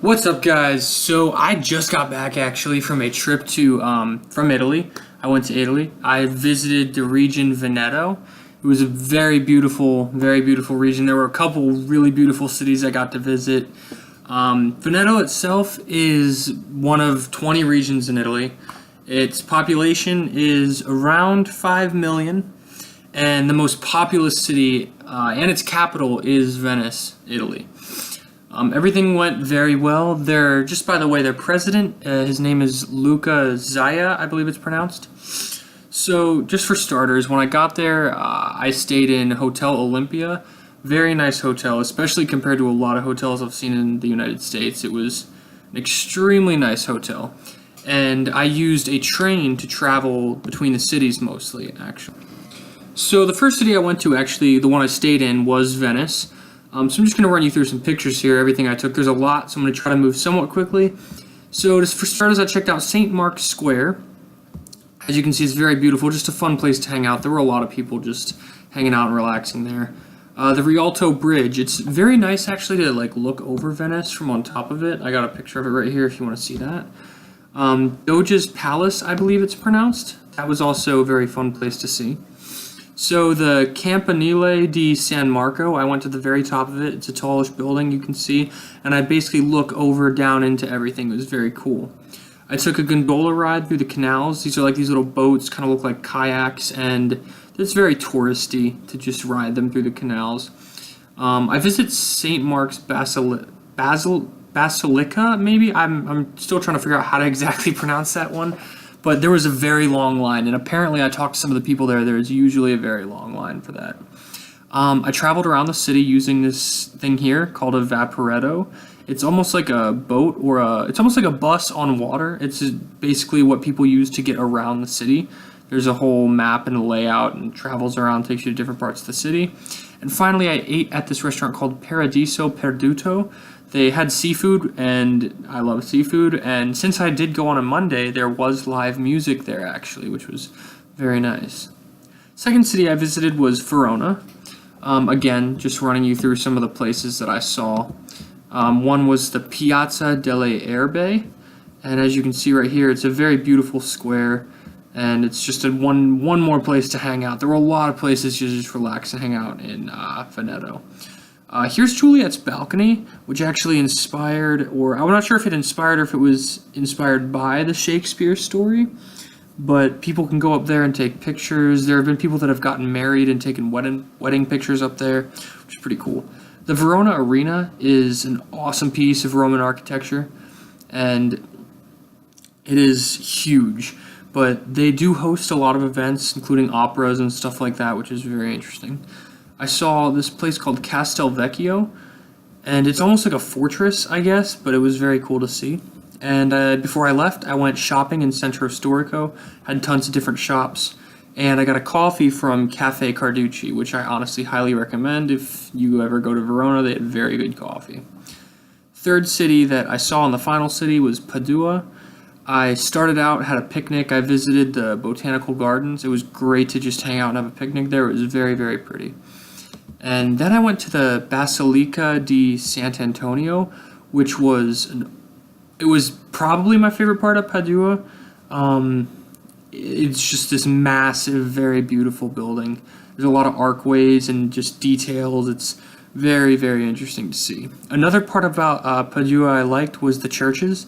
What's up, guys? So I just got back actually from a trip to from Italy. I went to Italy. I visited the region Veneto. It was a very beautiful region. There were a couple really beautiful cities I got to visit. Veneto itself is one of 20 regions in Italy. Its population is around 5 million, and the most populous city and its capital is Venice, Italy. Everything went very well. Just by the way, their president, his name is Luca Zaia, I believe it's pronounced. So, just for starters, when I got there, I stayed in Hotel Olympia. Very nice hotel, especially compared to a lot of hotels I've seen in the United States. It was an extremely nice hotel. And I used a train to travel between the cities mostly, actually. So, the first city I went to, actually, the one I stayed in, was Venice. So I'm just going to run you through some pictures here, everything I took. There's a lot, so I'm going to try to move somewhat quickly. So just for starters, I checked out St. Mark's Square. As you can see, it's very beautiful, just a fun place to hang out. There were a lot of people just hanging out and relaxing there. The Rialto Bridge, it's very nice actually to look over Venice from on top of it. I got a picture of it right here if you want to see that. Doge's Palace, I believe it's pronounced. That was also a very fun place to see. So the Campanile di San Marco, I went to the very top of it. It's a tallish building, you can see, and I basically look down into everything. It was very cool. I took a gondola ride through the canals. These are these little boats, kind of look like kayaks, and it's very touristy to just ride them through the canals. I visited St. Mark's Basilica, maybe? I'm still trying to figure out how to exactly pronounce that one. But there was a very long line, and apparently I talked to some of the people there. There's usually a very long line for that. I traveled around the city using this thing here called a vaporetto. It's almost like a boat it's almost like a bus on water. It's basically what people use to get around the city. There's a whole map and a layout and travels around, takes you to different parts of the city. And finally, I ate at this restaurant called Paradiso Perduto. They had seafood, and I love seafood, and since I did go on a Monday, there was live music there, actually, which was very nice. Second city I visited was Verona. Again, just running you through some of the places that I saw. One was the Piazza delle Erbe, and as you can see right here, it's a very beautiful square, and it's just one more place to hang out. There were a lot of places to just relax and hang out in Veneto. Here's Juliet's balcony, which actually inspired, or I'm not sure if it inspired or if it was inspired by the Shakespeare story, but people can go up there and take pictures. There have been people that have gotten married and taken wedding pictures up there, which is pretty cool. The Verona Arena is an awesome piece of Roman architecture, and it is huge, but they do host a lot of events, including operas and stuff like that, which is very interesting. I saw this place called Castelvecchio, and it's almost like a fortress, I guess, but it was very cool to see. And before I left, I went shopping in Centro Storico, had tons of different shops, and I got a coffee from Cafe Carducci, which I honestly highly recommend. If you ever go to Verona, they had very good coffee. Third city that I saw, in the final city, was Padua. I started out, had a picnic. I visited the botanical gardens. It was great to just hang out and have a picnic there. It was very, very pretty. And then I went to the Basilica di Sant'Antonio, which was it was probably my favorite part of Padua. It's just this massive, very beautiful building. There's a lot of archways and just details. It's very, very interesting to see. Another part about Padua I liked was the churches.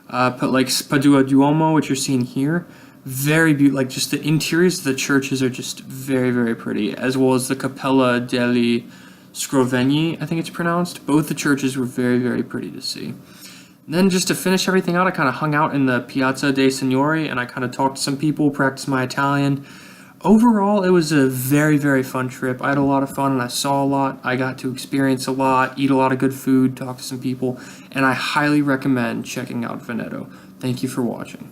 Padua Duomo, which you're seeing here. Very beautiful, just the interiors of the churches are just very, very pretty, as well as the Cappella degli Scrovegni, I think it's pronounced. Both the churches were very, very pretty to see. And then just to finish everything out, I kind of hung out in the Piazza dei Signori, and I kind of talked to some people, practiced my Italian. Overall, it was a very, very fun trip. I had a lot of fun, and I saw a lot. I got to experience a lot, eat a lot of good food, talk to some people, and I highly recommend checking out Veneto. Thank you for watching.